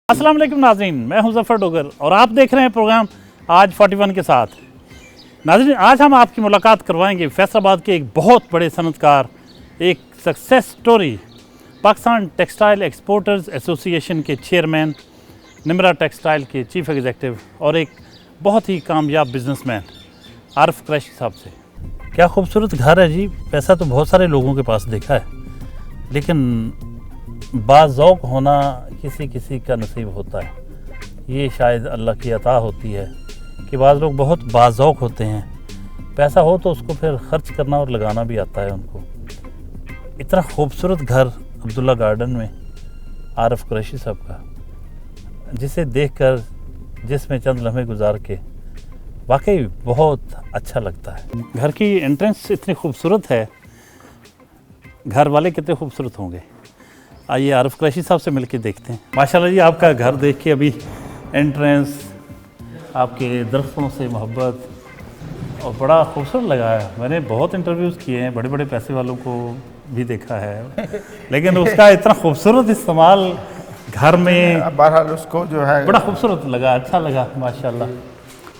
अस्सलाम वालेकुम नाज़रीन, मैं हूं ज़फ़र डोगर और आप देख रहे हैं प्रोग्राम आज 41 के साथ। नाज़रीन, आज हम आपकी मुलाकात करवाएंगे फैसलाबाद के एक बहुत बड़े सनतकार, एक success story, Pakistan textile exporters association के चेयरमैन, निमरा टेक्सटाइल के चीफ एग्जीक्यूटिव और एक बहुत ही कामयाब बिजनेसमैन आरिफ कुरैशी साहब से। क्या खूबसूरत घर है जी। पैसा तो बहुत सारे लोगों के पास देखा है, लेकिन बाज़ौक़ होना किसी किसी का नसीब होता है। ये शायद अल्लाह की अता होती है कि बाज़ लोग बहुत बाज़ौक़ होते हैं, पैसा हो तो उसको फिर ख़र्च करना और लगाना भी आता है उनको। इतना खूबसूरत घर अब्दुल्ला गार्डन में आरिफ कुरैशी साहब का, जिसे देखकर जिसमें चंद लम्हे गुजार के वाकई बहुत अच्छा लगता है। घर की एंट्रेंस इतनी खूबसूरत है, घर वाले कितने खूबसूरत होंगे। आइए आरिफ कुरैशी साहब से मिलके देखते हैं। माशाल्लाह जी, आपका घर देख के अभी एंट्रेंस, आपके दरख्तों से मोहब्बत और बड़ा खूबसूरत लगा है। मैंने बहुत इंटरव्यूज़ किए हैं, बड़े बड़े पैसे वालों को भी देखा है, लेकिन उसका इतना खूबसूरत इस्तेमाल घर में बहरहाल उसको जो है बड़ा खूबसूरत लगा, अच्छा लगा माशाल्लाह।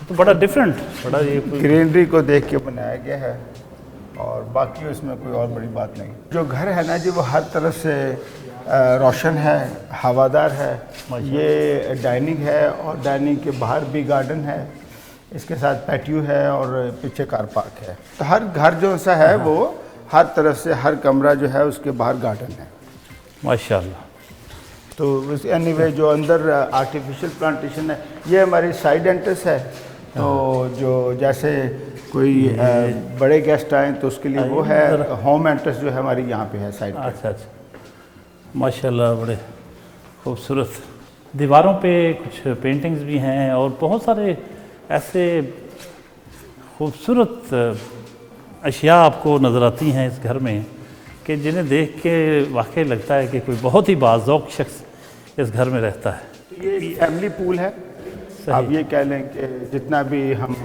तो बड़ा डिफरेंट, बड़ा ये ग्रीनरी को देख के बनाया गया है और बाकी उसमें कोई और बड़ी बात नहीं। जो घर है ना जी, वो हर तरफ से रोशन है, हवादार है। ये डाइनिंग है और डाइनिंग के बाहर भी गार्डन है, इसके साथ पैटियो है और पीछे कार पार्क है। तो हर घर जो सा है वो हर तरफ से, हर कमरा जो है उसके बाहर गार्डन है माशाल्लाह। तो एनीवे जो अंदर आर्टिफिशियल प्लांटेशन है, ये हमारी साइड एंट्रेंस है। तो जो जैसे कोई बड़े गेस्ट आए तो उसके लिए वो है। होम एंट्रेंस जो है हमारी यहाँ पे है साइड पे। अच्छा अच्छा, माशाल्लाह, बड़े खूबसूरत। दीवारों पे कुछ पेंटिंग्स भी हैं और बहुत सारे ऐसे खूबसूरत अशिया आपको नज़र आती हैं इस घर में कि जिन्हें देख के वाकई लगता है कि कोई बहुत ही बाज़ौक़ शख्स इस घर में रहता है। ये फैमिली पूल है, आप ये कह लें कि जितना भी हम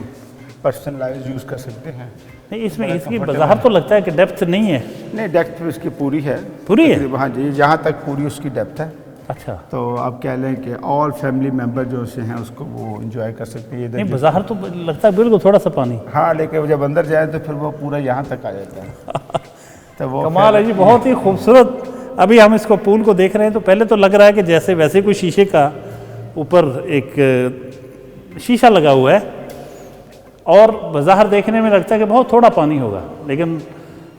पर्सनलाइज यूज़ कर सकते हैं। नहीं, इसमें इसकी बाहर तो लगता है कि डेप्थ नहीं है। नहीं, डेप्थ इसकी पूरी है। पूरी है? हाँ जी, जहाँ तक पूरी उसकी डेप्थ है। अच्छा, तो आप कह लें कि ऑल फैमिली मेंबर जो से हैं उसको वो एंजॉय कर सकते हैं। नहीं, बाहर तो लगता है बिल्कुल थोड़ा सा पानी। हाँ, लेकिन जब अंदर जाए तो फिर वो पूरा यहाँ तक आ जाता है। तो वो कमाल है जी, बहुत ही खूबसूरत। अभी हम इसको पूल को देख रहे हैं तो पहले तो लग रहा है कि जैसे वैसे कोई शीशे का ऊपर एक शीशा लगा हुआ है और बाहर देखने में लगता है कि बहुत थोड़ा पानी होगा, लेकिन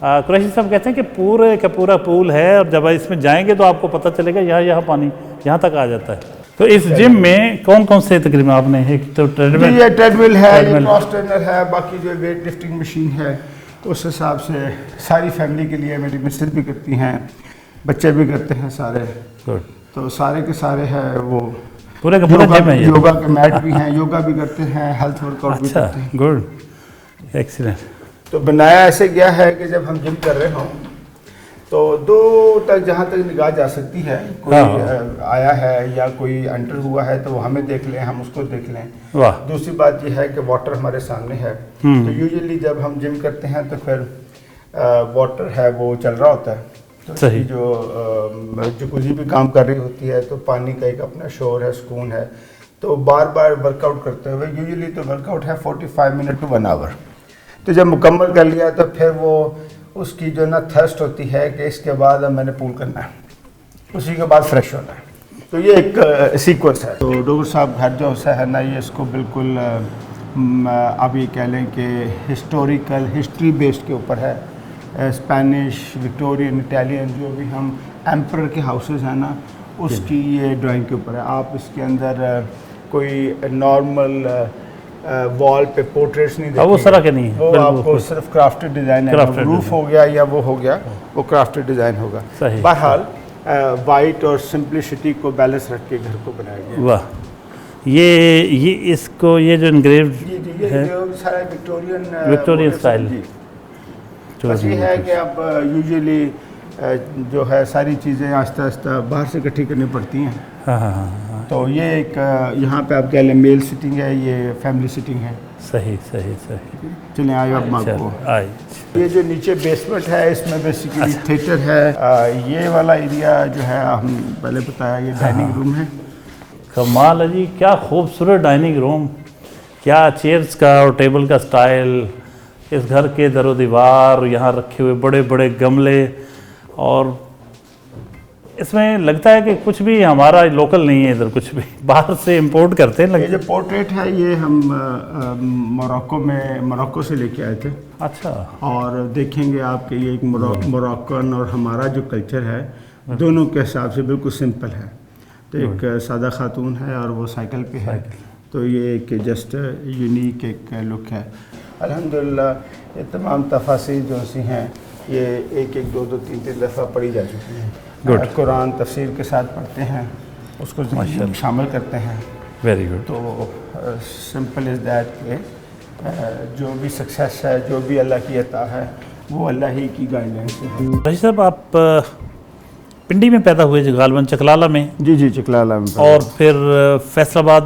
कुरैशी साहब कहते हैं कि पूरे का पूरा पूल है और जब इसमें जाएंगे तो आपको पता चलेगा यहाँ पानी यहाँ तक आ जाता है। तो इस जिम में कौन कौन से तकरीबन आपने, एक तो ट्रेडमिल, ये ट्रेडमिल है, ये क्रॉस ट्रेनर है, बाकी जो वेट लिफ्टिंग मशीन है उस हिसाब से सारी फैमिली के लिए। मेरी मिसेज भी करती हैं, बच्चे भी करते हैं सारे। तो सारे के सारे हैं वो पूरे का पूरा जिम है। योगा के मैट भी हैं, योगा भी करते हैं, हेल्थ वर्कआउट भी करते हैं। Good, excellent. तो बनाया ऐसे गया है कि जब हम जिम कर रहे हों तो दूर तक, जहाँ तक निगाह जा सकती है, कोई आया है या कोई एंटर हुआ है तो वो हमें देख लें, हम उसको देख लें। वाह। दूसरी बात यह है कि वाटर हमारे सामने है। तो यूजुअली जब हम जिम करते हैं तो फिर वाटर है वो चल रहा होता है। तो सही, जो जकूज़ी भी काम कर रही होती है तो पानी का एक अपना शोर है, सुकून है। तो बार बार वर्कआउट करते हुए, यूजुअली तो वर्कआउट है 45 मिनट टू 1 आवर। तो जब मुकम्मल कर लिया तो फिर वो उसकी जो ना थर्स्ट होती है कि इसके बाद अब मैंने पूल करना है, उसी के बाद फ्रेश होना है। तो ये एक सीक्वेंस है। तो डोगर साहब घर जो है ना, ये इसको बिल्कुल आप ये कह लें कि हिस्टोरिकल, हिस्ट्री बेस्ड के ऊपर है। स्पेनिश, विक्टोरियन, इटालियन जो भी हम एम्परर के हाउसेस हैं ना, उसकी ये ड्राइंग के ऊपर है। आप इसके अंदर कोई नॉर्मल वॉल पे पोर्ट्रेट्स नहीं देखेंगे, वो तरह के नहीं है, वो आपको सिर्फ क्राफ्टेड डिज़ाइन है। रूफ हो गया या वो हो गया, वो क्राफ्टेड डिज़ाइन होगा। बहरहाल वाइट और सिंप्लिसिटी को बैलेंस रख के घर को बनाया गया। वाह। ये इसको, ये जो इनग्रेव्ड है, जो सारा विक्टोरियन स्टाइल जी। बस ये है कि अब यूजुअली जो है सारी चीज़ें आहिस्ता आहिस्ता बाहर से इकट्ठी करनी पड़ती हैं। हाँ। तो ये एक यहाँ पे आप कह लें मेल सिटिंग है, ये फैमिली सिटिंग है। सही सही सही। चलें आए अब आपको ये जो नीचे बेसमेंट है, इसमें बेसिकली थिएटर है। ये वाला एरिया जो है हम पहले बताया, ये डाइनिंग रूम है کمال ہے جی، کیا خوبصورت ڈائننگ روم، کیا چیئرز کا اور ٹیبل کا سٹائل، اس گھر کے در و دیوار، یہاں رکھے ہوئے بڑے بڑے گملے، اور اس میں لگتا ہے کہ کچھ بھی ہمارا لوکل نہیں ہے، ادھر کچھ بھی باہر سے امپورٹ کرتے ہیں. یہ جو پورٹریٹ ہے یہ ہم موراکو سے لے کے آئے تھے. اچھا. اور دیکھیں گے آپ کہ یہ ایک موراکن اور ہمارا جو کلچر ہے دونوں کے حساب سے بالکل سمپل ہے. تو ایک سادہ خاتون ہے اور وہ سائیکل پہ ہے، تو یہ ایک جسٹ یونیک ایک لک ہے. الحمدللہ یہ تمام تفاصیر جو سی ہیں یہ ایک ایک دو تین دفعہ پڑھی جا چکی ہیں. قرآن تفسیر کے ساتھ پڑھتے ہیں، اس کو شامل کرتے ہیں. Very good. تو سمپل از دیٹ کہ جو بھی سکسیس ہے، جو بھی اللہ کی عطا ہے، وہ اللہ ہی کی گائیڈ لائن سے ہے. رشید صاحب، آپ پنڈی میں پیدا ہوئے غالباً چکلالہ میں؟ جی چکلالہ میں. اور پھر فیصل آباد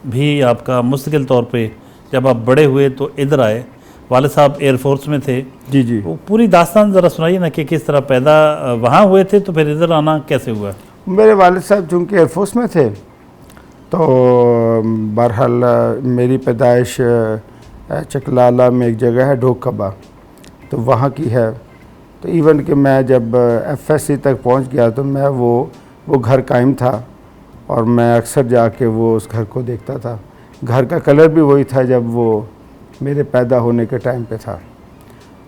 بھی آپ کا مستقل طور پہ جب آپ بڑے ہوئے تو ادھر آئے. والد صاحب ایئر فورس میں تھے. جی وہ پوری داستان ذرا سنائیے نا کہ کس طرح پیدا وہاں ہوئے تھے تو پھر ادھر آنا کیسے ہوا؟ میرے والد صاحب چونکہ ایئر فورس میں تھے تو بہرحال میری پیدائش چکلالہ میں ایک جگہ ہے ڈھوک کبا، تو وہاں کی ہے. تو ایون کہ میں جب ایف ایس سی تک پہنچ گیا تو میں وہ گھر قائم تھا اور میں اکثر جا کے وہ اس گھر کو دیکھتا تھا. گھر کا کلر بھی وہی تھا جب وہ میرے پیدا ہونے کے ٹائم پہ تھا.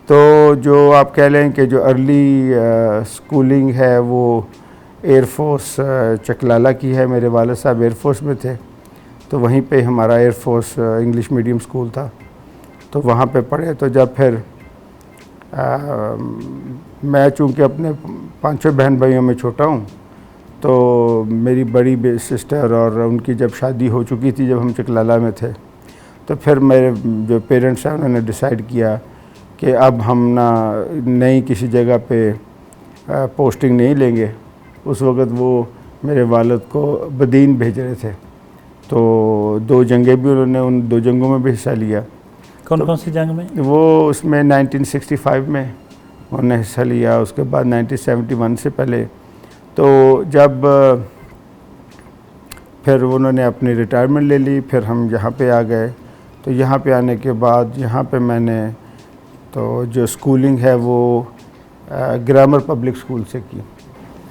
تو جو آپ کہہ لیں کہ جو ارلی سکولنگ ہے وہ ایئر فورس چکلالہ کی ہے. میرے والد صاحب ایئر فورس میں تھے تو وہیں پہ ہمارا air force English medium school تھا، تو وہاں پہ پڑھے. تو جب پھر میں چونکہ اپنے 5 بہن بھائیوں میں چھوٹا ہوں، تو میری بڑی سسٹر اور ان کی جب شادی ہو چکی تھی جب ہم چکلالہ میں تھے، تو پھر میرے جو پیرنٹس ہیں انہوں نے ڈیسائیڈ کیا کہ اب ہم نئی کسی جگہ پہ پوسٹنگ نہیں لیں گے. اس وقت وہ میرے والد کو بدین بھیج رہے تھے، تو 2 جنگیں بھی انہوں نے ان 2 جنگوں میں بھی حصہ لیا. کون سی جنگ میں؟ وہ اس میں 1965 میں انہوں نے حصہ لیا، اس کے بعد 1971 سے پہلے. تو جب پھر انہوں نے اپنی ریٹائرمنٹ لے لی، پھر ہم یہاں پہ آ گئے. تو یہاں پہ آنے کے بعد یہاں پہ میں نے تو جو سکولنگ ہے وہ گرامر پبلک سکول سے کی،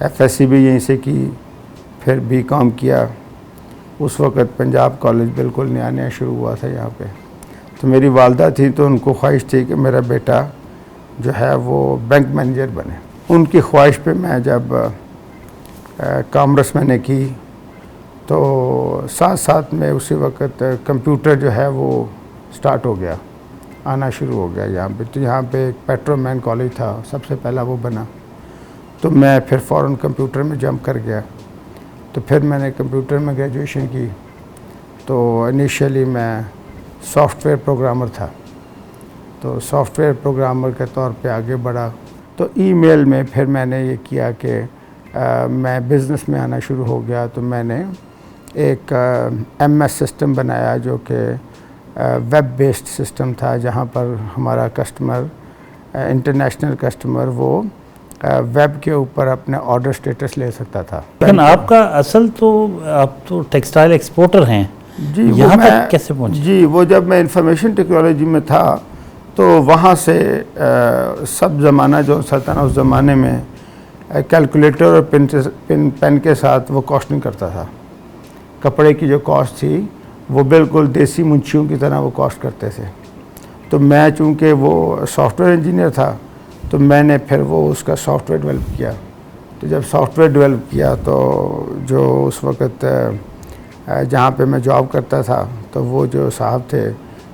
ایف ایس سی بھی یہیں سے کی، پھر بی کام کیا. اس وقت پنجاب کالج بالکل نیا شروع ہوا تھا یہاں پہ. تو میری والدہ تھی تو ان کو خواہش تھی کہ میرا بیٹا جو ہے وہ بینک مینیجر بنے. ان کی خواہش پہ میں جب کامرس میں نے کی تو ساتھ میں اسی وقت کمپیوٹر جو ہے وہ سٹارٹ ہو گیا، آنا شروع ہو گیا یہاں پہ. تو یہاں پہ ایک پیٹرو مین کالج تھا، سب سے پہلا وہ بنا. تو میں پھر فوراً کمپیوٹر میں جمپ کر گیا. تو پھر میں نے کمپیوٹر میں گریجویشن کی. تو انیشیلی میں سافٹ ویئر پروگرامر تھا، تو سافٹ ویئر پروگرامر کے طور پہ آگے بڑھا. تو ای میل میں پھر میں نے یہ کیا کہ میں بزنس میں آنا شروع ہو گیا. تو میں نے ایک ایم ایس سسٹم بنایا جو کہ ویب بیسڈ سسٹم تھا، جہاں پر ہمارا کسٹمر انٹرنیشنل کسٹمر وہ ویب کے اوپر اپنے آرڈر سٹیٹس لے سکتا تھا. لیکن آپ کا اصل تو آپ تو ٹیکسٹائل ایکسپورٹر ہیں. جی یہاں تک کیسے پہنچے؟ جی وہ جب میں انفارمیشن ٹیکنالوجی میں تھا تو وہاں سے سب زمانہ جو سلطنت اس زمانے میں کیلکولیٹر اور پین کے ساتھ وہ کاسٹنگ کرتا تھا. کپڑے کی جو کاسٹ تھی وہ بالکل دیسی منشیوں کی طرح وہ کاسٹ کرتے تھے. تو میں چونکہ وہ سافٹ ویئر انجینئر تھا تو میں نے پھر وہ اس کا سافٹ ویئر ڈیولپ کیا. تو جب سافٹ ویئر ڈیولپ کیا تو جو اس وقت جہاں پہ میں جاب کرتا تھا تو وہ جو صاحب تھے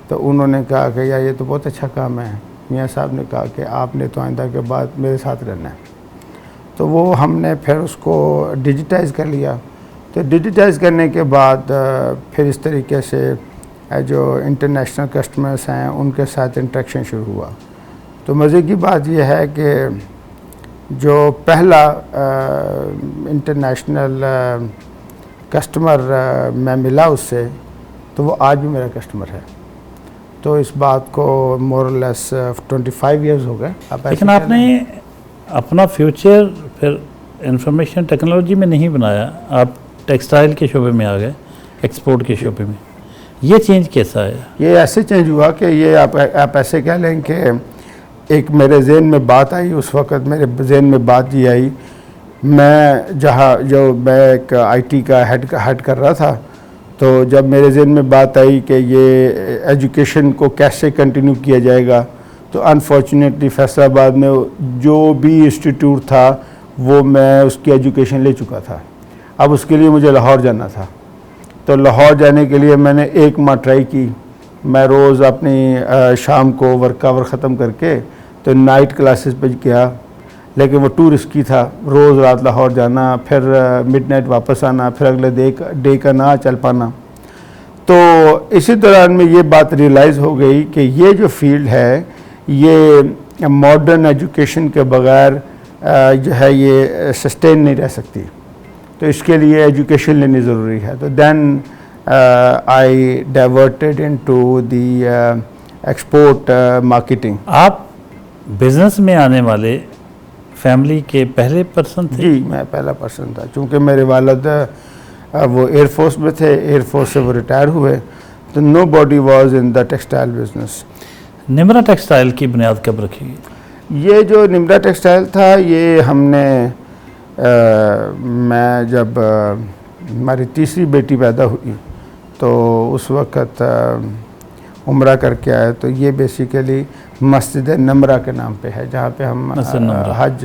تو انہوں نے کہا کہ یار یہ تو بہت اچھا کام ہے. میاں صاحب نے کہا کہ آپ نے تو آئندہ کے بعد میرے ساتھ رہنا ہے. تو وہ ہم نے پھر اس کو ڈیجیٹائز کر لیا. تو ڈیجیٹائز کرنے کے بعد پھر اس طریقے سے جو انٹرنیشنل کسٹمرس ہیں ان کے ساتھ انٹریکشن شروع ہوا. تو مزے کی بات یہ ہے کہ جو پہلا انٹرنیشنل کسٹمر میں ملا اس سے تو وہ آج بھی میرا کسٹمر ہے. تو اس بات کو مور لیس 25 ایئرز ہو گئے. لیکن آپ نے اپنا فیوچر پھر انفارمیشن ٹیکنالوجی میں نہیں بنایا، آپ ٹیکسٹائل کے شعبے میں آ گئے. ایکسپورٹ کے شعبے میں. یہ چینج کیسا ہے؟ یہ ایسے چینج ہوا کہ یہ آپ ایسے کہہ لیں کہ ایک میرے ذہن میں بات آئی، اس وقت میرے ذہن میں بات یہ آئی، میں ایک آئی ٹی کا ہیڈ کر رہا تھا، تو جب میرے ذہن میں بات آئی کہ یہ ایجوکیشن کو کیسے کنٹینیو کیا جائے گا، تو انفارچونیٹلی فیصل آباد میں جو بھی انسٹیٹیوٹ تھا وہ میں اس کی ایجوکیشن لے چکا تھا. اب اس کے لیے مجھے لاہور جانا تھا، تو لاہور جانے کے لیے میں نے 1 ماہ ٹرائی کی. میں روز اپنی شام کو ورک آور ختم کر کے تو نائٹ کلاسز پہ گیا، لیکن وہ ٹو رسکی تھا. روز رات لاہور جانا، پھر مڈ نائٹ واپس آنا، پھر اگلے ڈے کا نہ چل پانا. تو اسی دوران میں یہ بات ریئلائز ہو گئی کہ یہ جو فیلڈ ہے یہ ماڈرن ایجوکیشن کے بغیر جو ہے یہ سسٹین نہیں رہ سکتی، تو اس کے لیے ایجوکیشن لینی ضروری ہے. تو then I diverted into the export marketing. آپ بزنس میں آنے والے فیملی کے پہلے پرسن تھے؟ جی میں پہلا پرسن تھا، چونکہ میرے والد وہ ایئر فورس میں تھے، ایئر فورس سے وہ ریٹائر ہوئے، تو nobody was in the textile business. Nimra textile کی بنیاد کب رکھی گئی؟ یہ جو نمرا ٹیکسٹائل تھا یہ ہم نے میں جب ہماری تیسری بیٹی پیدا ہوئی تو اس وقت عمرہ کر کے آئے، تو یہ بیسیکلی مسجد نمرہ کے نام پہ ہے، جہاں پہ ہم حج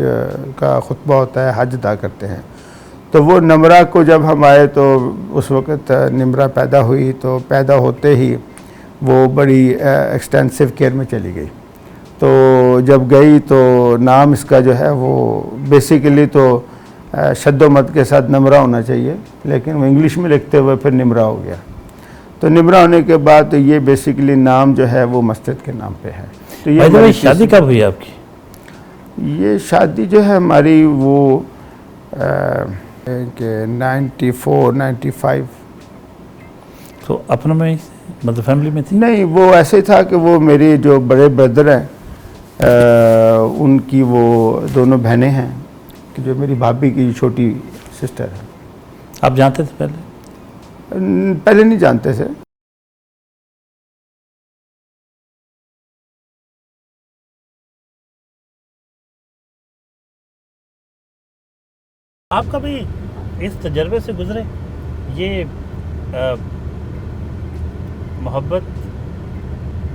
کا خطبہ ہوتا ہے، حج ادا کرتے ہیں. تو وہ نمرہ کو جب ہم آئے تو اس وقت نمرہ پیدا ہوئی، تو پیدا ہوتے ہی وہ بڑی ایکسٹینسو کیئر میں چلی گئی. تو جب گئی تو نام اس کا جو ہے وہ بیسیکلی تو شد و مد کے ساتھ نمرہ ہونا چاہیے، لیکن وہ انگلش میں لکھتے ہوئے پھر نمرہ ہو گیا. تو نمرہ ہونے کے بعد تو یہ بیسیکلی نام جو ہے وہ مسجد کے نام پہ ہے. تو یہ شادی کب ہوئی آپ کی؟ یہ شادی جو ہے ہماری وہ کہ 94-95. تو اپنے میں مطلب فیملی میں تھی؟ نہیں، وہ ایسے تھا کہ وہ میری جو بڑے بردر ہیں ان کی وہ دونوں بہنیں ہیں، کہ جو میری بھابھی کی چھوٹی سسٹر ہے. آپ جانتے تھے پہلے؟ پہلے نہیں جانتے تھے. آپ کبھی اس تجربے سے گزرے، یہ محبت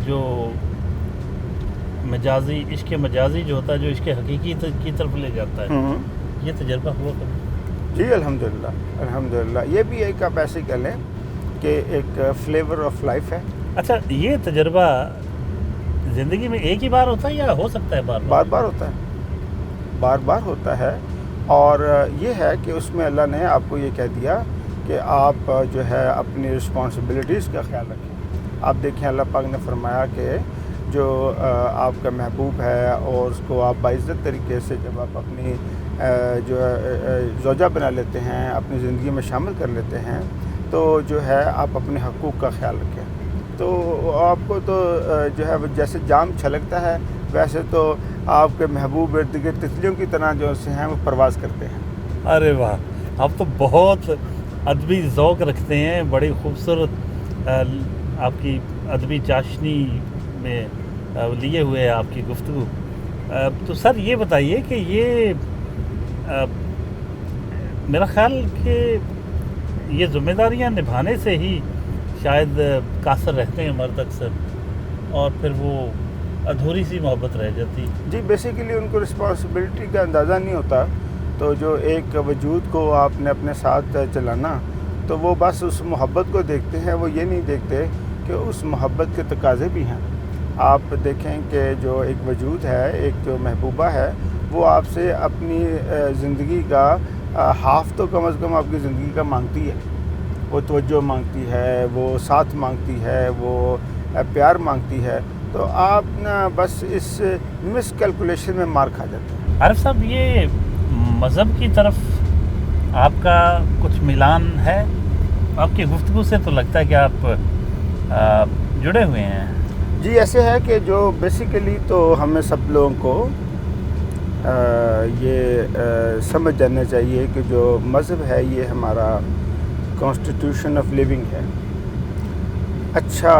جو مجازی، عشق مجازی جو ہوتا ہے، جو عشق حقیقی کی طرف لے جاتا ہے، یہ تجربہ ہوا کبھی؟ جی الحمدللہ. یہ بھی ایک آپ ایسے کہہ لیں کہ ایک فلیور آف لائف ہے. اچھا، یہ تجربہ زندگی میں ایک ہی بار ہوتا ہے یا ہو سکتا ہے بار بار ہوتا ہے؟ بار بار ہوتا ہے. اور یہ ہے کہ اس میں اللہ نے آپ کو یہ کہہ دیا کہ آپ جو ہے اپنی رسپانسبلٹیز کا خیال رکھیں. آپ دیکھیں اللہ پاک نے فرمایا کہ جو آپ کا محبوب ہے اور اس کو آپ باعزت طریقے سے جب آپ اپنی جو زوجہ بنا لیتے ہیں، اپنی زندگی میں شامل کر لیتے ہیں، تو جو ہے آپ اپنے حقوق کا خیال رکھیں. تو آپ کو تو جو ہے جیسے جام چھلکتا ہے ویسے تو آپ کے محبوب ارد گرد تتلیوں کی طرح جو سے ہیں وہ پرواز کرتے ہیں. ارے واہ، آپ تو بہت ادبی ذوق رکھتے ہیں، بڑی خوبصورت آپ کی ادبی چاشنی میں لیے ہوئے ہے آپ کی گفتگو. تو سر یہ بتائیے کہ یہ میرا خیال کہ یہ ذمہ داریاں نبھانے سے ہی شاید قاصر رہتے ہیں مرد اکثر، اور پھر وہ ادھوری سی محبت رہ جاتی. جی بیسیکلی ان کو رسپانسبلٹی کا اندازہ نہیں ہوتا. تو جو ایک وجود کو آپ نے اپنے ساتھ چلانا، تو وہ بس اس محبت کو دیکھتے ہیں، وہ یہ نہیں دیکھتے کہ اس محبت کے تقاضے بھی ہیں. آپ دیکھیں کہ جو ایک وجود ہے، ایک جو محبوبہ ہے، وہ آپ سے اپنی زندگی کا ہاف تو کم از کم آپ کی زندگی کا مانگتی ہے. وہ توجہ مانگتی ہے، وہ ساتھ مانگتی ہے، وہ پیار مانگتی ہے. تو آپ نا بس اس مس کیلکولیشن میں مار کھا جاتے ہیں. عارف صاحب، یہ مذہب کی طرف آپ کا کچھ میلان ہے؟ آپ کی گفتگو سے تو لگتا ہے کہ آپ جڑے ہوئے ہیں. جی ایسے ہے کہ جو بیسیکلی تو ہمیں سب لوگوں کو یہ سمجھ جانا چاہیے کہ جو مذہب ہے یہ ہمارا कॉन्स्टिट्यूशन ऑफ लिविंग है। अच्छा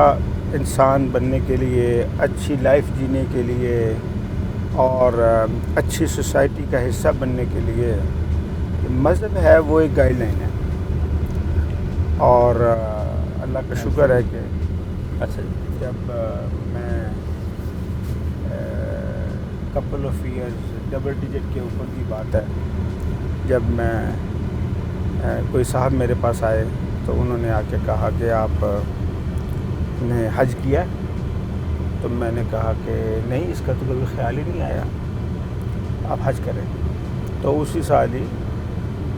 इंसान बनने के लिए, अच्छी लाइफ जीने के लिए और अच्छी सोसाइटी का हिस्सा बनने के लिए मज़हब है वो एक गाइडलाइन है। और अल्लाह का शुक्र है कि अच्छा जब मैं couple of years double digit के ऊपर की बात है, जब मैं कोई साहब मेरे पास आए तो उन्होंने आके कहा कि आप ने हज किया, तो मैंने कहा कि नहीं, इसका तो कभी ख्याल ही नहीं आया, आप हज करें। तो उसी साल ही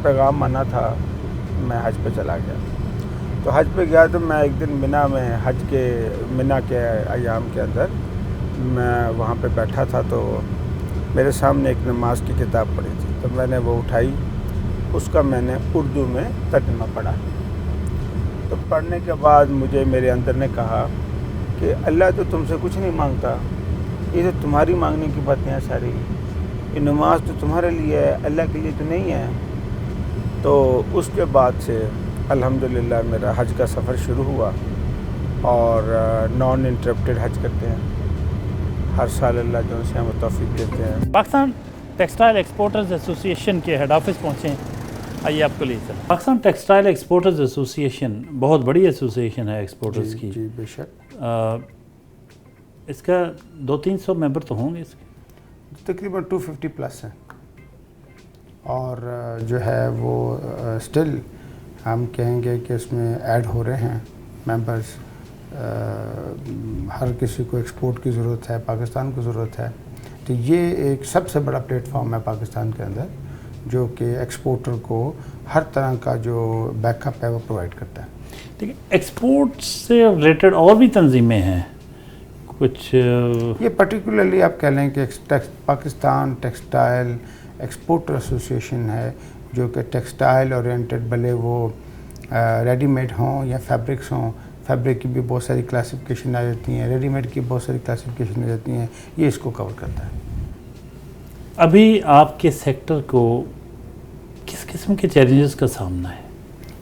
पैगाम आना था, मैं हज पे चला गया। तो हज पे गया तो मैं एक दिन मिना में मिना के अयाम के अंदर मैं वहाँ पे बैठा था, तो मेरे सामने एक नमाज की किताब पड़ी थी, तो मैंने वो उठाई, उसका मैंने उर्दू में तर्जुमा पढ़ा। तो पढ़ने के बाद मुझे मेरे अंदर ने कहा कि अल्लाह तो तुमसे कुछ नहीं मांगता, ये तो तुम्हारी मांगने की बातें हैं सारी, ये नमाज तो तुम्हारे लिए है, अल्लाह के लिए तो नहीं है। तो उसके बाद से अल्हम्दुलिल्लाह मेरा हज का सफ़र शुरू हुआ और नॉन इंटरप्टेड हज करते हैं। हर साल अल्लाह जो से हमें तौफीक देते हैं। पाकिस्तान टेक्सटाइल एक्सपोर्टर्स एसोसिएशन के हेड ऑफिस पहुँचे, आइए आपको ले चलें। पाकिस्तान टेक्सटाइल एक्सपोर्टर्स एसोसिएशन बहुत बड़ी एसोसिएशन है एक्सपोर्टर्स की। जी बेशक। इसका 200-300 मेंबर तो होंगे इसके? तकरीबन 250 प्लस हैं और जो है वो स्टिल हम कहेंगे कि इसमें ऐड हो रहे हैं मेंबर्स। हर किसी को एक्सपोर्ट की ज़रूरत है, पाकिस्तान को ज़रूरत है, तो ये एक सबसे बड़ा प्लेटफॉर्म है पाकिस्तान के अंदर जो कि एक्सपोर्टर को हर तरह का जो बैकअप है वो प्रोवाइड करता है। ठीक है, एक्सपोर्ट से रिलेटेड और भी तंजीमें हैं कुछ? ये पर्टिकुलरली आप कह लें कि पाकिस्तान टेक्सटाइल एक्सपोर्टर एसोसिएशन है जो कि टेक्सटाइल ओरिएंटेड, भले वो रेडीमेड हों या फैब्रिक्स हों, फैब्रिक की भी बहुत सारी क्लासिफिकेशन आ जाती हैं, रेडीमेड की बहुत सारी क्लासिफिकेशन आ जाती हैं, ये इसको कवर करता है। अभी आपके सेक्टर को किस किस्म के चैलेंजेस का सामना है?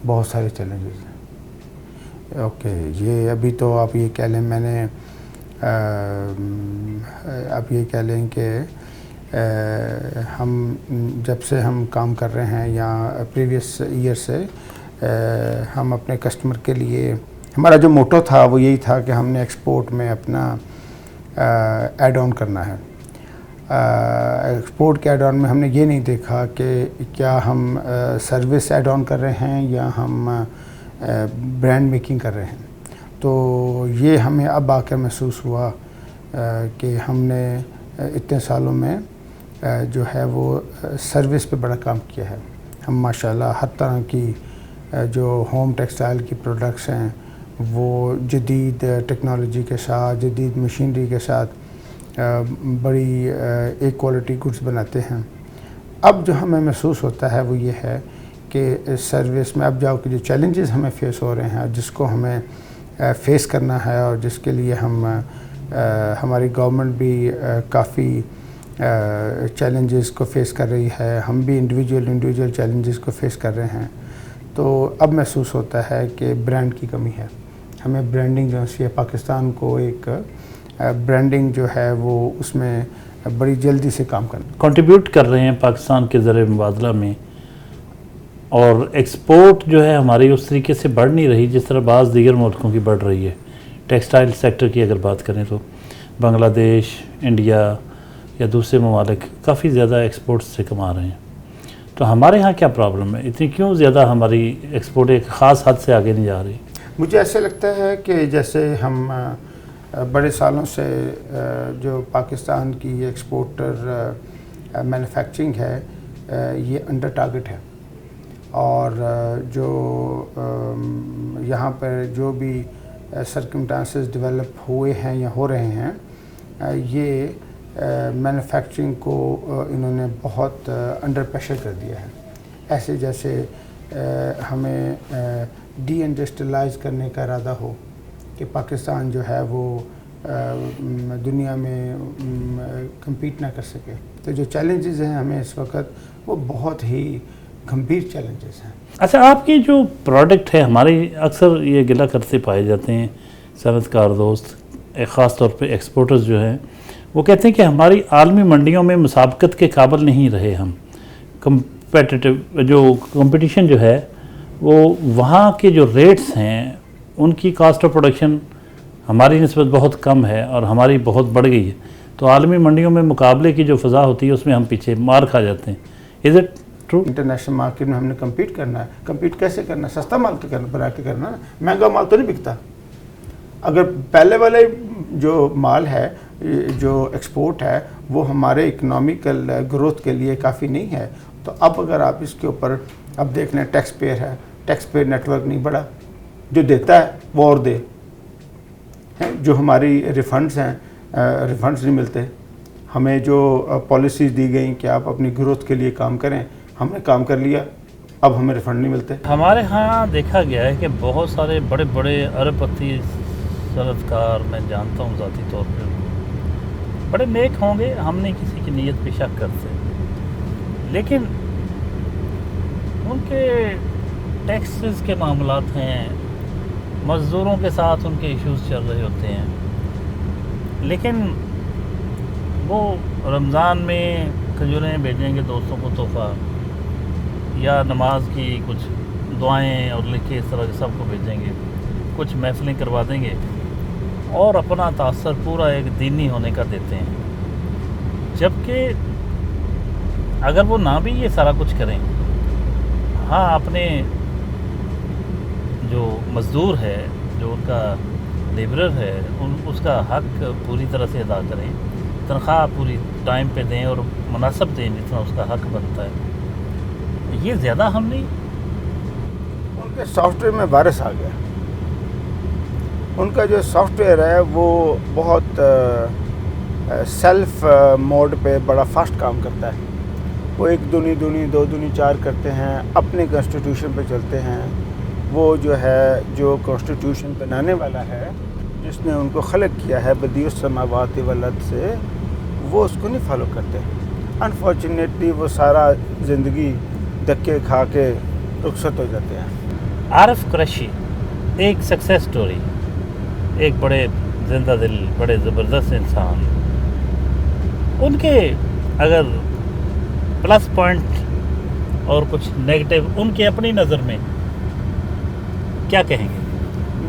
बहुत सारे चैलेंजेस हैं। ओके, ये अभी तो आप ये कह लें, मैंने आप ये कह लें कि हम जब से हम काम कर रहे हैं या प्रीवियस ईयर से हम अपने कस्टमर के लिए, हमारा जो मोटो था वो यही था कि हमने एक्सपोर्ट में अपना ऐड ऑन करना है। एक्सपोर्ट के ऐड ऑन में हमने ये नहीं देखा कि क्या हम सर्विस ऐड ऑन कर रहे हैं या हम ब्रांड मेकिंग कर रहे हैं। तो ये हमें अब आकर महसूस हुआ कि हमने इतने सालों में जो है वो सर्विस पे बड़ा काम किया है। हम माशाल्लाह हर तरह की जो होम टेक्सटाइल की प्रोडक्ट्स हैं वो जदीद टेक्नोलॉजी के साथ, जदीद मशीनरी के साथ बड़ी एक क्वालिटी गुड्स बनाते हैं। अब जो हमें महसूस होता है वो ये है कि सर्विस में अब जाओ कि जो चैलेंजेस हमें फेस हो रहे हैं, जिसको हमें फेस करना है और जिसके लिए हम हमारी गवर्नमेंट भी काफ़ी चैलेंजेस को फेस कर रही है, हम भी इंडिविजुअल चैलेंजेस को फेस कर रहे हैं। तो अब महसूस होता है कि ब्रांड की कमी है। हमें ब्रांडिंग जो है पाकिस्तान को एक ब्रांडिंग जो है वो उसमें बड़ी जल्दी से काम करना कंट्रीब्यूट कर रहे हैं पाकिस्तान के ज़र मुबादला में, और एक्सपोर्ट जो है हमारी उस तरीके से बढ़ नहीं रही जिस तरह बाज़ दीगर मुल्कों की बढ़ रही है। टेक्सटाइल सेक्टर की अगर बात करें तो बांग्लादेश, इंडिया या दूसरे ममालिक काफ़ी ज़्यादा एक्सपोर्ट से कमा रहे हैं। तो हमारे यहाँ क्या प्रॉब्लम है, इतनी क्यों ज़्यादा हमारी एक्सपोर्ट एक ख़ास हद से आगे नहीं जा रही? मुझे ऐसे लगता है कि जैसे हम बड़े सालों से जो पाकिस्तान की एक्सपोर्टर मैन्युफैक्चरिंग है ये अंडर टारगेट है, और जो यहाँ पर जो भी सर्कमस्टांसेस डेवलप हुए हैं या हो रहे हैं, ये मैन्युफैक्चरिंग को इन्होंने बहुत अंडर प्रेशर कर दिया है। ऐसे जैसे हमें डी इंडस्ट्रियलाइज करने का इरादा हो कि पाकिस्तान जो है वो दुनिया में compete ना कर सके। तो जो चैलेंजेस हैं हमें इस वक्त वो बहुत ही गंभीर चैलेंजेस हैं। अच्छा, आपकी जो प्रोडक्ट है, हमारे अक्सर ये गिला करते पाए जाते हैं सनतकार दोस्त, ख़ास तौर पे एक्सपोर्टर्स जो हैं, वो कहते हैं कि हमारी आलमी मंडियों में मुसाबकत के काबिल नहीं रहे हम। कंपेटिटिव जो कंपटीशन जो है वो वहाँ के जो रेट्स हैं उनकी कॉस्ट ऑफ प्रोडक्शन हमारी निस्बत बहुत कम है और हमारी बहुत बढ़ गई है, तो आलमी मंडियों में मुकाबले की जो फ़ज़ा होती है उसमें हम पीछे मार खा जाते हैं। Is it true? International market में हमने कम्पीट करना है। कम्पीट कैसे करना है? सस्ता माल तो करना, बना के करना ना, महंगा माल तो नहीं बिकता। अगर पहले वाले जो माल है, जो एक्सपोर्ट है, वो हमारे इकोनॉमिकल ग्रोथ के लिए काफ़ी नहीं है, तो अब अगर आप इसके ऊपर अब देख लें, टैक्स पेयर है, टैक्स पेयर नेटवर्क नहीं बढ़ा, जो देता है वो और दे हैं, जो हमारी रिफंड्स हैं, रिफंड्स नहीं मिलते हमें, जो पॉलिसीज़ दी गई कि आप अपनी ग्रोथ के लिए काम करें, हमने काम कर लिया, अब हमें रिफंड नहीं मिलते। हमारे यहाँ देखा गया है कि बहुत सारे बड़े बड़े अरबपति सनतकार मैं जानता हूँ ज़ाती तौर पर, बड़े नेक होंगे, हम नहीं किसी की नीयत पे शक करते, लेकिन उनके टैक्सेस के मामलात हैं, मज़दूरों के साथ उनके इश्यूज़ चल रहे होते हैं, लेकिन वो रमज़ान में खजूरें भेजेंगे दोस्तों को तोहफ़ा, या नमाज की कुछ दुआएं और लिख के इस तरह के सबको भेजेंगे, कुछ महफिलें करवा देंगे और अपना तासर पूरा एक दीनी होने का देते हैं। जबकि अगर वो ना भी ये सारा कुछ करें, हाँ, अपने जो मज़दूर है, जो उनका लेबरर है, उसका हक पूरी तरह से अदा करें, तनख्वाह पूरी टाइम पे दें और मुनासिब दें जितना उसका हक बनता है, ये ज़्यादा हम नहीं। उनके सॉफ्टवेयर में वायरस आ गया। उनका जो सॉफ्टवेयर है वो बहुत सेल्फ मोड पे बड़ा फास्ट काम करता है। वो 1 दूनी 2 दूनी 4 करते हैं, अपने कॉन्स्टिट्यूशन पे चलते हैं। वो जो है, जो कॉन्स्टिट्यूशन बनाने वाला है, जिसने उनको खलक किया है बदीउस समावाति वलद से, वो उसको नहीं फॉलो करते। अनफॉर्चुनेटली वो सारा ज़िंदगी धक्के खा के रुखसत हो जाते हैं। आरिफ कुरैशी एक सक्सेस स्टोरी, एक बड़े जिंदा दिल, बड़े ज़बरदस्त इंसान, उनके अगर प्लस पॉइंट और कुछ नेगेटिव उनके अपनी नज़र में क्या कहेंगे?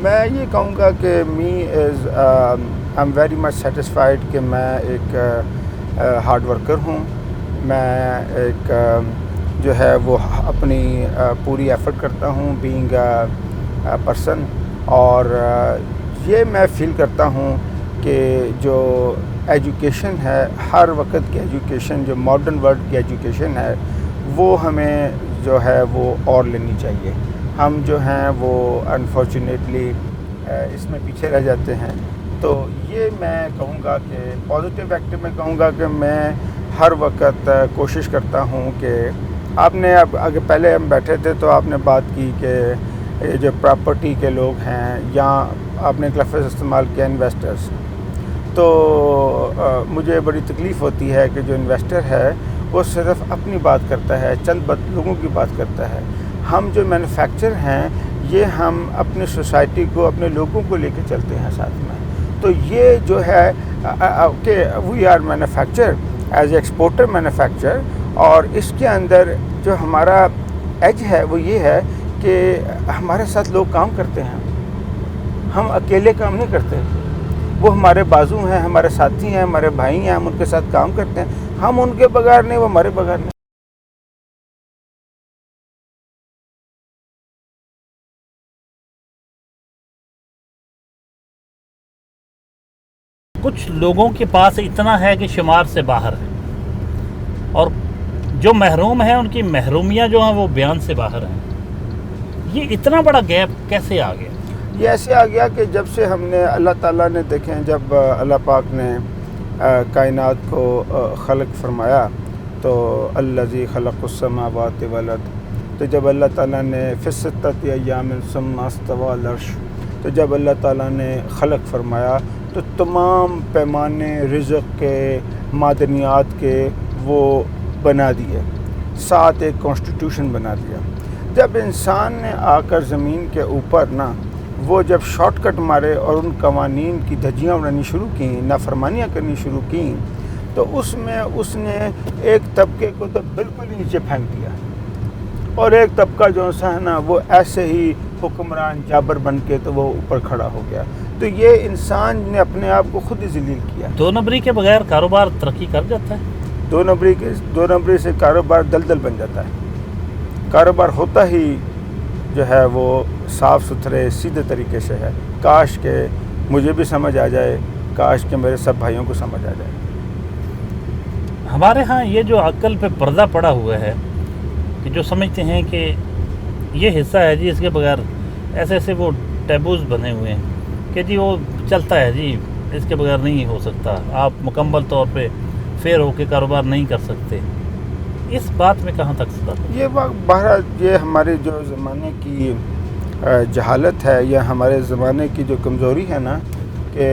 मैं ये कहूँगा कि I am very much satisfied कि मैं एक हार्ड वर्कर हूँ। मैं एक जो है वो अपनी पूरी एफर्ट करता हूँ बीइंग पर्सन, और ये मैं फ़ील करता हूँ कि जो एजुकेशन है, हर वक्त की एजुकेशन, जो मॉडर्न वर्ल्ड की एजुकेशन है, वो हमें जो है वो और लेनी चाहिए। हम जो हैं वो अनफॉर्चुनेटली इसमें पीछे रह जाते हैं। तो ये मैं कहूँगा कि पॉजिटिव एक्टिव में कहूँगा कि मैं हर वक्त कोशिश करता हूँ कि आपने अब आगे पहले हम बैठे थे तो आपने बात की कि जो प्रॉपर्टी के लोग हैं, या आपने एक लफ्ज़ इस्तेमाल किया इन्वेस्टर्स, तो मुझे बड़ी तकलीफ़ होती है कि जो इन्वेस्टर है वो सिर्फ अपनी बात करता है, चंद लोगों की बात करता है। हम जो मैन्युफैक्चर हैं, ये हम अपनी सोसाइटी को, अपने लोगों को लेके चलते हैं साथ में। तो ये जो है कि we are manufacture as exporter manufacture, और इसके अंदर जो हमारा एज है वो ये है कि हमारे साथ लोग काम करते हैं, हम अकेले काम नहीं करते। वो हमारे बाजू हैं, हमारे साथी हैं, हमारे भाई हैं, हम उनके साथ काम करते हैं। हम उनके बगैर नहीं, वो हमारे बगैर नहीं। कुछ लोगों के पास इतना है कि शुमार से बाहर है, और जो महरूम हैं उनकी महरूमियाँ जो हैं वो बयान से बाहर हैं। ये इतना बड़ा गैप कैसे आ गया? ये ऐसे आ गया कि जब से हमने अल्लाह ताला ने देखें, जब अल्लाह पाक ने कायनात को खलक फरमाया, तो अल्लज़ी खलक़ुस समावाति वल अर्द, तो जब अल्लाह ताला ने फ़िस्सित्तति अय्यामिन सुम्मा इस्तवा अल अर्श, तो जब अल्लाह ताला ने खलक फरमाया तो तमाम पैमाने रिज़्क़ के, मादनियात के वो बना दिए। ساتھ ایک کانسٹیٹیوشن بنا دیا. جب انسان نے آ کر زمین کے اوپر نا وہ جب شارٹ کٹ مارے اور ان قوانین کی دھجیاں اڑانی شروع کیں, نافرمانیاں کرنی شروع کیں, تو اس میں اس نے ایک طبقے کو تو بالکل ہی نیچے پھینک دیا, اور ایک طبقہ جو ہے نا وہ ایسے ہی حکمران جابر بن کے تو وہ اوپر کھڑا ہو گیا. تو یہ انسان نے اپنے آپ کو خود ہی ذلیل کیا. 2 نمبری کے بغیر کاروبار ترقی کر جاتا ہے؟ 2 نمبری سے کاروبار دلدل بن جاتا ہے. کاروبار ہوتا ہی جو ہے وہ صاف ستھرے سیدھے طریقے سے ہے. کاش کہ مجھے بھی سمجھ آ جائے, کاش کہ میرے سب بھائیوں کو سمجھ آ جائے. ہمارے ہاں یہ جو عقل پہ پردہ پڑا ہوا ہے کہ جو سمجھتے ہیں کہ یہ حصہ ہے جی, اس کے بغیر ایسے ایسے وہ ٹیبوز بنے ہوئے ہیں کہ جی وہ چلتا ہے جی, اس کے بغیر نہیں ہو سکتا, آپ مکمل طور پہ فیئر ہو کے کاروبار نہیں کر سکتے. اس بات میں کہاں تک صدق ہے؟ یہ بہرحال یہ ہمارے جو زمانے کی جہالت ہے یا ہمارے زمانے کی جو کمزوری ہے نا, کہ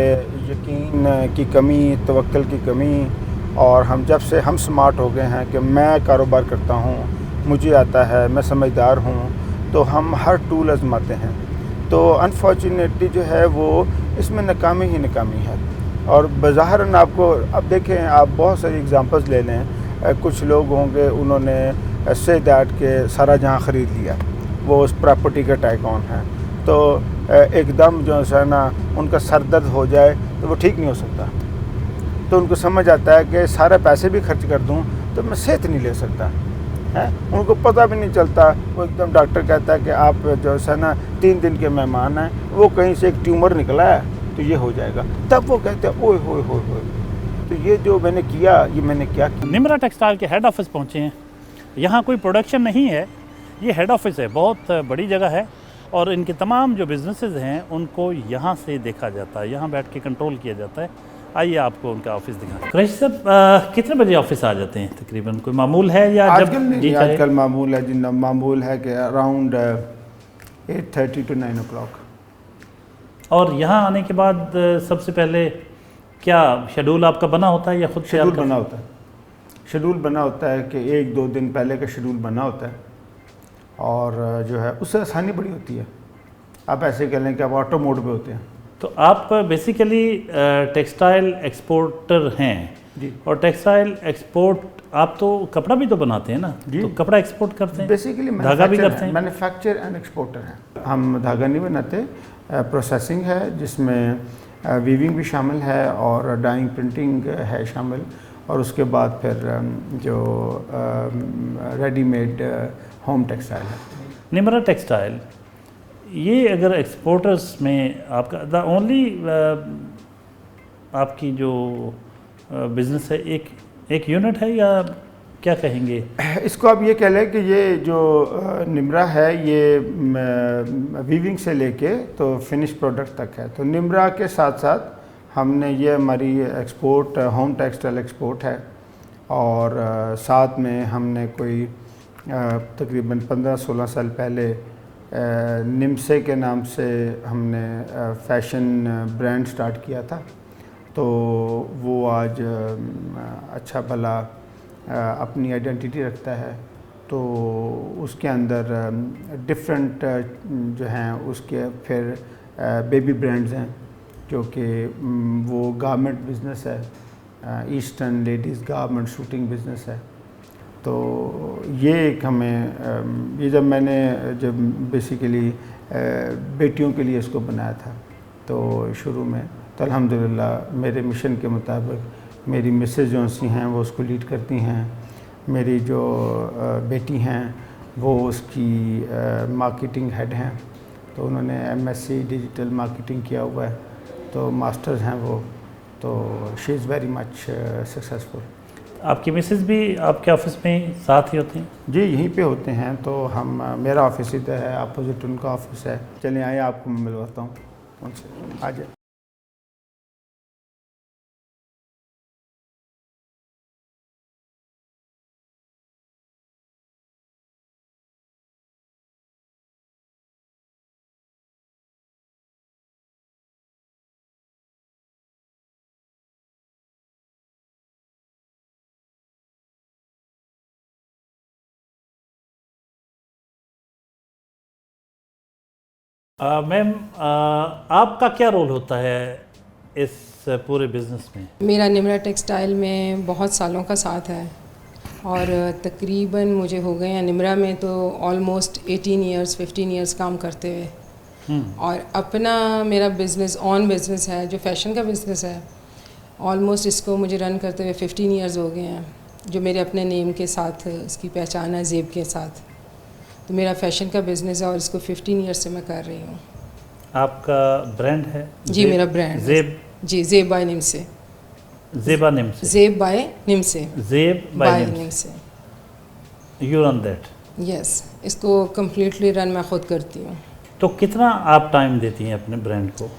یقین کی کمی, توکل کی کمی, اور ہم جب سے ہم سمارٹ ہو گئے ہیں کہ میں کاروبار کرتا ہوں, مجھے آتا ہے, میں سمجھدار ہوں, تو ہم ہر ٹول آزماتے ہیں. تو انفارچونیٹلی جو ہے وہ اس میں ناکامی ہی ناکامی ہے. اور بظاہراً آپ کو اب دیکھیں, آپ بہت ساری اگزامپلس لے لیں, کچھ لوگ ہوں گے انہوں نے سے دیٹ کے سارا جہاں خرید لیا, وہ اس پراپرٹی کا ٹائکون ہے, تو ایک دم جو ہے نا ان کا سر درد ہو جائے تو وہ ٹھیک نہیں ہو سکتا. تو ان کو سمجھ آتا ہے کہ سارے پیسے بھی خرچ کر دوں تو میں صحت نہیں لے سکتا ہے. ان کو پتہ بھی نہیں چلتا, وہ ایک دم ڈاکٹر کہتا ہے کہ آپ جو ہے نا 3 دن کے مہمان ہیں, وہ کہیں سے ایک ٹیومر نکلا ہے تو یہ ہو جائے گا. تب وہ کہتے ہیں اوئے ہوئے ہوئے ہوئے, تو یہ جو میں نے کیا, یہ میں نے کیا کیا. نمرا ٹیکسٹائل کے ہیڈ آفس پہنچے ہیں. یہاں کوئی پروڈکشن نہیں ہے, یہ ہیڈ آفس ہے, بہت بڑی جگہ ہے, اور ان کے تمام جو بزنسز ہیں ان کو یہاں سے دیکھا جاتا ہے, یہاں بیٹھ کے کنٹرول کیا جاتا ہے. آئیے آپ کو ان کا آفس دکھائیں. قریشی صاحب کتنے بجے آفس آ جاتے ہیں تقریباً, کوئی معمول ہے یا آج جب کل نہیں, جی آج چاہے؟ کل معمول ہے جن معمول ہے کہ اراؤنڈ 8:30 to 9 o'clock. اور یہاں آنے کے بعد سب سے پہلے کیا شیڈول آپ کا بنا ہوتا ہے یا خود تیار شیڈول کرتے بنا ہیں؟ ہوتا ہے, شیڈول بنا ہوتا ہے کہ 1-2 دن پہلے کا شیڈول بنا ہوتا ہے, اور جو ہے اس سے آسانی بڑی ہوتی ہے. آپ ایسے کہہ لیں کہ آپ آٹو موڈ پہ ہوتے ہیں. تو آپ بیسیکلی ٹیکسٹائل ایکسپورٹر ہیں, جی, اور ٹیکسٹائل ایکسپورٹ آپ تو کپڑا بھی تو بناتے ہیں نا, جی, تو کپڑا ایکسپورٹ کرتے ہیں, بیسیکلی دھاگا بھی کرتے ہیں؟ مینوفیکچر اینڈ ایکسپورٹر ہیں ہم. دھاگا نہیں بناتے, پروسیسنگ ہے جس میں ویونگ بھی شامل ہے اور ڈائنگ پرنٹنگ ہے شامل, اور اس کے بعد پھر جو ریڈی میڈ ہوم ٹیکسٹائل ہے. نمرا ٹیکسٹائل یہ اگر ایکسپورٹرز میں آپ کا دا اونلی آپ کی جو بزنس ہے ایک یونٹ ہے, یا کیا کہیں گے اس کو آپ یہ کہہ لیں کہ یہ جو نمرا ہے یہ ویونگ سے لے کے تو فنش پروڈکٹ تک ہے. تو نمرا کے ساتھ ساتھ ہم نے یہ ہماری ایکسپورٹ ہوم ٹیکسٹائل ایکسپورٹ ہے, اور ساتھ میں ہم نے کوئی تقریباً 15-16 سال پہلے نمسے کے نام سے ہم نے فیشن برانڈ سٹارٹ کیا تھا. تو وہ آج اچھا بھلا اپنی آئیڈینٹی رکھتا ہے. تو اس کے اندر ڈفرینٹ جو ہیں اس کے پھر بیبی برانڈز ہیں جو کہ وہ گارمنٹ بزنس ہے, eastern ladies garment shooting business ہے. تو یہ ایک ہمیں یہ جب بیسیکلی بیٹیوں کے لیے اس کو بنایا تھا تو شروع میں, تو الحمدللہ میرے مشن کے مطابق میری مسز جو سی ہیں وہ اس کو لیڈ کرتی ہیں. میری جو بیٹی ہیں وہ اس کی مارکیٹنگ ہیڈ ہیں, تو انہوں نے MSc ڈیجیٹل مارکیٹنگ کیا ہوا ہے, تو ماسٹرز ہیں وہ, تو شی از ویری مچ سکسیزفل. آپ کی مسز بھی آپ کے آفس میں ساتھ ہی ہوتے ہیں؟ جی یہیں پہ ہوتے ہیں. تو ہم میرا آفس ہی تو ہے, اپوزٹ ان کا آفس ہے. چلیں آئیں آپ کو میں ملواتا ہوں ان سے, آ جائیں. मैम आपका क्या रोल होता है इस पूरे बिजनेस में? मेरा निम्रा टेक्सटाइल में बहुत सालों का साथ है और तकरीबन मुझे हो गए हैं निम्रा में तो ऑलमोस्ट 18 इयर्स 15 इयर्स काम करते हुए। और अपना मेरा बिज़नेस ऑन बिज़नेस है जो फ़ैशन का बिज़नेस है, ऑलमोस्ट इसको मुझे रन करते हुए 15 इयर्स हो गए हैं, जो मेरे अपने नेम के साथ इसकी पहचान है, ज़ेब के साथ। तो मेरा फ़ैशन का बिज़नेस है और इसको 15 इयर्स से मैं कर रही हूँ। आपका ब्रांड है? जी मेरा ब्रांड ज़ेब। जी ज़ेब बाय निम से। ज़ेबा निम से। ज़ेब बाय निम से। ज़ेब बाय निम से। You run that? यस, इसको कम्प्लीटली रन मैं ख़ुद करती हूँ। तो कितना आप टाइम देती हैं अपने ब्रांड को?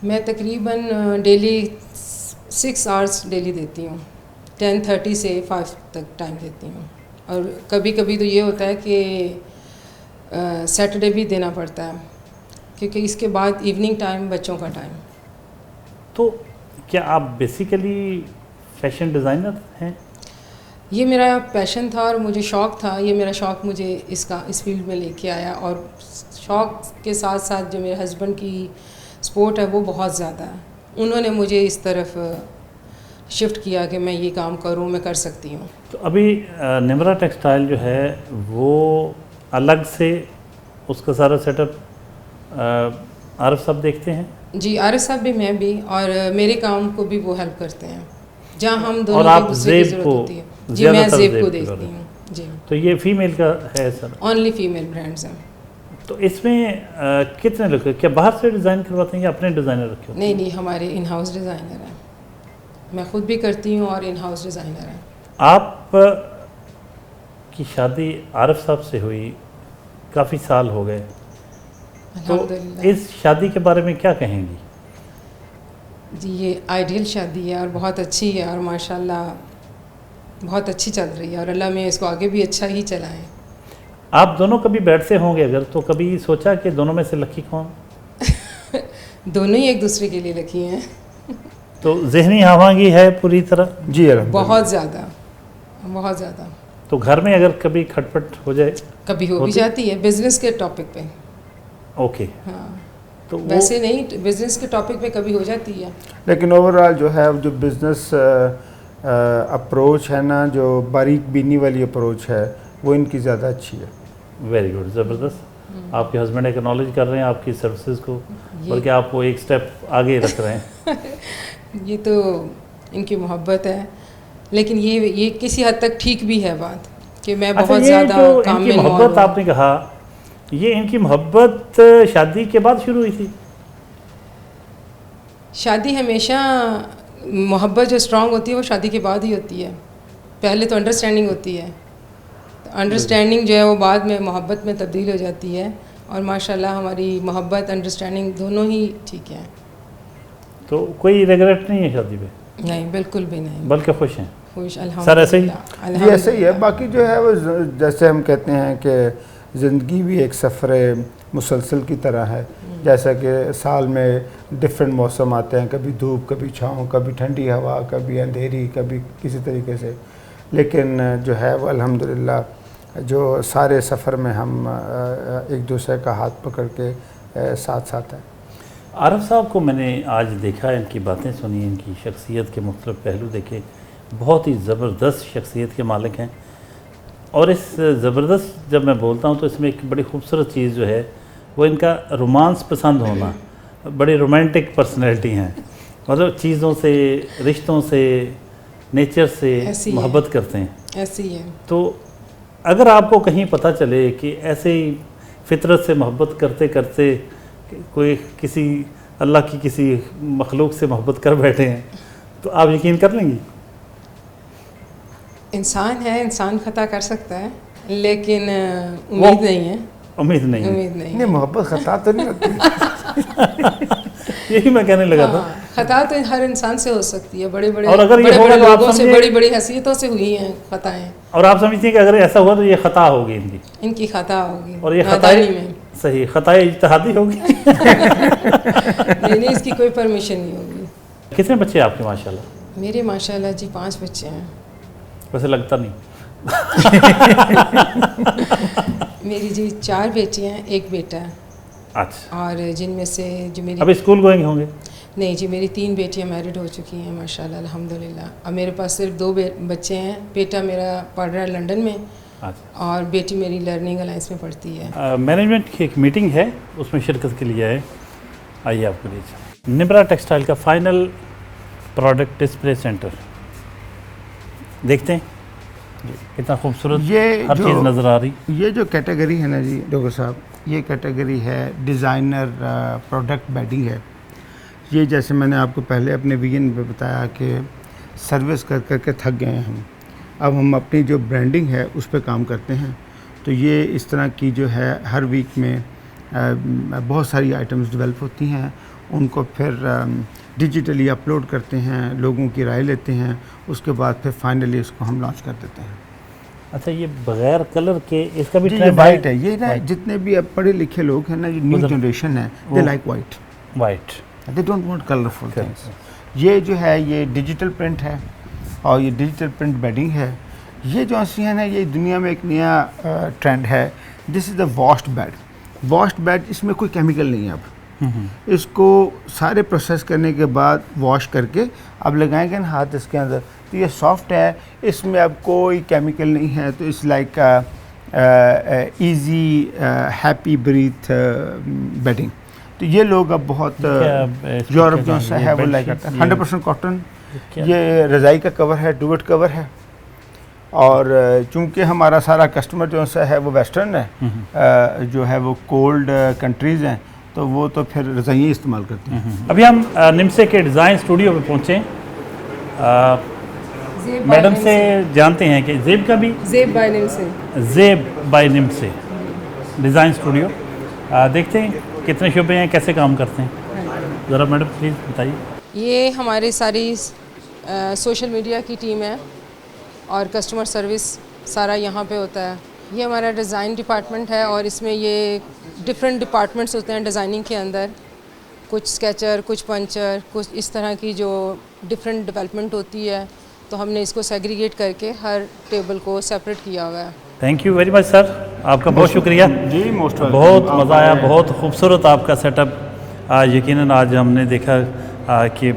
मैं तकरीबन डेली 6 आवर्स डेली देती हूँ, 10:30 से 5 तक टाइम देती हूँ। और कभी कभी तो ये होता है कि सैटरडे भी देना पड़ता है क्योंकि इसके बाद इवनिंग टाइम बच्चों का टाइम। तो क्या आप बेसिकली फैशन डिज़ाइनर हैं? ये मेरा पैशन था और मुझे शौक़ था, ये मेरा शौक़ मुझे इस फील्ड में लेके आया। और शौक़ के साथ साथ जो मेरे हस्बैंड की सपोर्ट है वो बहुत ज़्यादा है, उन्होंने मुझे इस तरफ शिफ्ट किया कि मैं ये काम करूं, मैं कर सकती हूं। तो अभी निम्रा टेक्सटाइल जो है वो अलग से उसका सारा सेटअप आरिफ साहब देखते हैं? जी आरिफ साहब भी, मैं भी, और मेरे काम को भी वो हेल्प करते हैं जहां हम दोनों और आप ज़ेब को? जी मैं ज़ेब को देखती हूँ। जी तो ये फीमेल का है सर? ओनली फीमेल ब्रांड्स हैं। तो इसमें कितने लोग, क्या बाहर से डिज़ाइन करवाते हैं या अपने डिज़ाइनर रखे? नहीं नहीं, हमारे इन हाउस डिज़ाइनर हैं, मैं ख़ुद भी करती हूँ और इन हाउस डिज़ाइनर हैं। आप की शादी आरिफ साहब से हुई, काफ़ी साल हो गए, तो इस शादी के बारे में क्या कहेंगी? जी ये आइडियल शादी है और बहुत अच्छी है और माशाल्लाह बहुत अच्छी चल रही है और अल्लाह में इसको आगे भी अच्छा ही चलाएं। आप दोनों कभी बैठते होंगे अगर, तो कभी सोचा कि दोनों में से लकी कौन? दोनों ही एक दूसरे के लिए लकी हैं। तो ज़हनी हवांगी है पूरी तरह? जी बहुत ज़्यादा, बहुत ज़्यादा। तो घर में अगर कभी खटपट हो जाए? कभी हो भी जाती है, बिजनेस के टॉपिक पे। ओके। हाँ, तो वैसे नहीं, बिजनेस के टॉपिक पे कभी हो जाती है। लेकिन ओवरऑल जो है जो बिज़नेस अप्रोच है ना, जो बारीक बीनी वाली अप्रोच है, वो इनकी ज़्यादा अच्छी है। वेरी गुड, ज़बरदस्त। आपके हस्बैंड एक्नॉलेज कर रहे हैं आपकी सर्विसेज को, बल्कि आप वो एक स्टेप आगे रख रहे हैं। ये तो इनकी मोहब्बत है, लेकिन ये किसी हद तक ठीक भी है बात कि मैं बहुत ज़्यादा काम में मोहब्बत आपने कहा, ये इनकी मोहब्बत शादी के बाद शुरू हुई थी? शादी हमेशा मोहब्बत जो स्ट्रांग होती है वो शादी के बाद ही होती है। पहले तो अंडरस्टैंडिंग होती है, तो अंडरस्टैंडिंग जो है वो बाद में मोहब्बत में तब्दील हो जाती है और माशाल्लाह हमारी मोहब्बत अंडरस्टैंडिंग दोनों ही ठीक है। तो कोई रिग्रेट नहीं है शादी पे? नहीं, बिल्कुल भी नहीं, बल्कि खुश हैं? खुश, सर ऐसे ही? जी ऐसे ही है। बाकी जो है वो जैसे हम कहते हैं कि ज़िंदगी भी एक सफ़र मुसलसल की तरह है, जैसा कि साल में डिफरेंट मौसम आते हैं, कभी धूप, कभी छाँव, कभी ठंडी हवा, कभी अंधेरी, कभी किसी तरीके से। लेकिन जो है वो अल्हम्दुलिल्लाह जो सारे सफ़र में हम एक दूसरे का हाथ पकड़ के साथ साथ हैं। आरिफ साहब को मैंने आज देखा, इनकी बातें सुनी, इनकी शख्सियत के मुख्तलिफ पहलू देखे, बहुत ही ज़बरदस्त शख्सियत के मालिक हैं। और इस ज़बरदस्त जब मैं बोलता हूँ तो इसमें एक बड़ी खूबसूरत चीज़ जो है वो इनका रोमांस पसंद होना। बड़ी रोमांटिक पर्सनैलिटी हैं, मतलब चीज़ों से, रिश्तों से, नेचर से मोहब्बत करते हैं। ऐसी है। तो अगर आपको कहीं पता चले कि ऐसे ही फितरत से मोहब्बत करते करते कोई किसी अल्लाह की किसी मखलूक से मोहब्बत कर बैठे हैं, तो आप यकीन कर लेंगी? इंसान है, इंसान खता कर सकता है, लेकिन उम्मीद नहीं है। उम्मीद नहीं, उम्मीद नहीं, मोहब्बत खता तो नहीं होती। यही मैं कहने लगा था। खता तो हर इंसान से हो सकती है, बड़े बड़े और अगर ये होगा तो लोगों से, बड़ी बड़ी हैसियतों से हुई हैं खताएं। और आप समझती हैं कि अगर ऐसा हुआ तो ये खता होगी इनकी खता होगी, और ये खताई में सही खताई इज्तिहादी होगी। नहीं, इसकी कोई परमिशन नहीं होगी। कितने बच्चे आपके माशाल्लाह? मेरे माशाल्लाह जी 5 बच्चे हैं। वैसे लगता नहीं। मेरी जी 4 बेटियां हैं, 1 बेटा है। अच्छा, और जिनमें से जो मेरी अभी स्कूल गोइंग होंगे? नहीं जी, मेरी 3 बेटियां मैरिड हो चुकी हैं माशाल्लाह अल्हम्दुलिल्लाह। अब मेरे पास सिर्फ 2 बच्चे हैं। बेटा मेरा पढ़ रहा है लंदन में अच्छा, और बेटी मेरी लर्निंग अलायंस में पढ़ती है। मैनेजमेंट की एक मीटिंग है, उसमें शिरकत के लिए आए। आइए आपको लीजिए। निम्रा टेक्सटाइल का फाइनल प्रोडक्ट डिस्प्ले सेंटर देखते हैं जी, कितना खूबसूरत हर चीज़ नज़र आ रही। ये जो कैटेगरी है ना जी डॉक्टर साहब, ये कैटेगरी है डिज़ाइनर प्रोडक्ट बेडिंग है। ये जैसे मैंने आपको पहले अपने वीडियो में बताया कि सर्विस कर करके थक गए हैं हम, अब हम अपनी जो ब्रांडिंग है उस पर काम करते हैं। तो ये इस तरह की जो है हर वीक में बहुत सारी आइटम्स डेवलप होती हैं, उनको फिर डिजिटली अपलोड करते हैं, लोगों की राय लेते हैं, उसके बाद फिर फाइनली इसको हम लॉन्च कर देते हैं। अच्छा, ये बगैर कलर के इसका भी जी, ये ट्रेंड वाइट है। ये ना जितने भी अब पढ़े लिखे लोग हैं ना, जो न्यू जनरेशन है, they like white, white, they don't want colourful things. ये जो है ये डिजिटल प्रिंट है और ये डिजिटल प्रिंट बेडिंग है। ये जो सी है ना, ये दुनिया में एक नया ट्रेंड है। This is the washed bed. Washed bed, इसमें कोई केमिकल नहीं है। अब इसको सारे प्रोसेस करने के बाद वॉश करके अब लगाएंगे ना हाथ इसके अंदर, तो ये सॉफ्ट है, इसमें अब कोई केमिकल नहीं है। तो it's like easy happy breathe bedding. तो ये लोग अब बहुत यूरोप जो सा है वो लाइक करता है। 100% कॉटन। ये रज़ाई का कवर है, डुवेट कवर है। और चूंकि हमारा सारा कस्टमर जो सा है वो वेस्टर्न है, जो है वो कोल्ड कंट्रीज़ हैं, तो वो तो फिर रज़ाइयाँ इस्तेमाल करते हैं। अभी हम निमसे के डिज़ाइन स्टूडियो पे पहुँचे। मैडम से जानते हैं कि ज़ेब का भी, Zeb by Nimse, Zeb by Nimse design studio, देखते हैं कितने शुबे हैं, कैसे काम करते हैं। ज़रा मैडम प्लीज़ बताइए। ये हमारी सारी सोशल मीडिया की टीम है और कस्टमर सर्विस सारा यहाँ पे होता है। ये हमारा डिज़ाइन डिपार्टमेंट है और इसमें ये डिफरेंट डिपार्टमेंट्स होते हैं डिज़ाइनिंग के अंदर। कुछ स्केचर, कुछ पंचर, कुछ इस तरह की जो डिफरेंट डेवलपमेंट होती है, तो हमने इसको सेग्रीगेट करके हर टेबल को सेपरेट किया हुआ है। Thank you very much sir, आपका बहुत शुक्रिया जी। मोस्ट बहुत मज़ा आया, बहुत खूबसूरत आपका सेटअप। यकीनन आज हमने देखा कि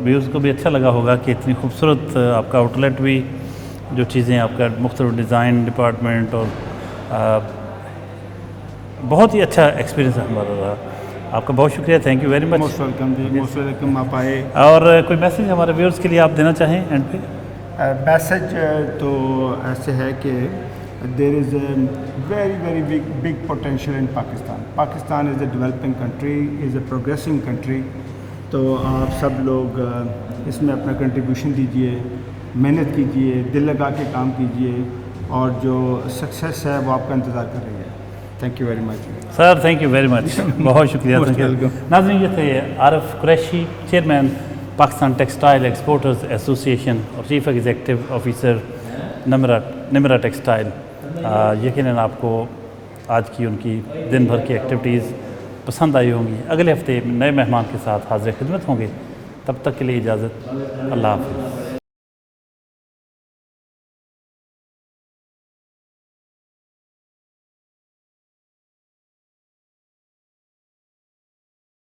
व्यूज़ को भी अच्छा लगा होगा कि इतनी खूबसूरत आपका आउटलेट भी, जो चीज़ें आपका मुख्तलिफ डिज़ाइन डिपार्टमेंट और बहुत ही अच्छा एक्सपीरियंस हमारा रहा। आपका बहुत शुक्रिया, thank you very much. Most welcome जी, मोस्ट वेलकम। आप आए। और कोई मैसेज हमारे व्यूअर्स के लिए आप देना चाहें एंड पे? मैसेज तो ऐसे है कि there is a very big potential in Pakistan. Pakistan is a developing country, is a progressing country. तो आप सब लोग इसमें अपना कंट्रीब्यूशन दीजिए, मेहनत कीजिए, दिल लगा के काम कीजिए, और जो सक्सेस है वो आपका इंतज़ार कर रही है। Thank you very much sir, thank you very much, बहुत शुक्रिया। नाज़रीन, ये थे Arif Qureshi, chairman Pakistan textile exporters association और chief executive officer Nimra textile. यकीनन आपको आज की उनकी दिन भर की एक्टिविटीज़ पसंद आई होंगी। अगले हफ्ते नए मेहमान के साथ हाजिर खिदमत होंगे, तब तक के लिए इजाज़त, अल्लाह हाफ़िज़।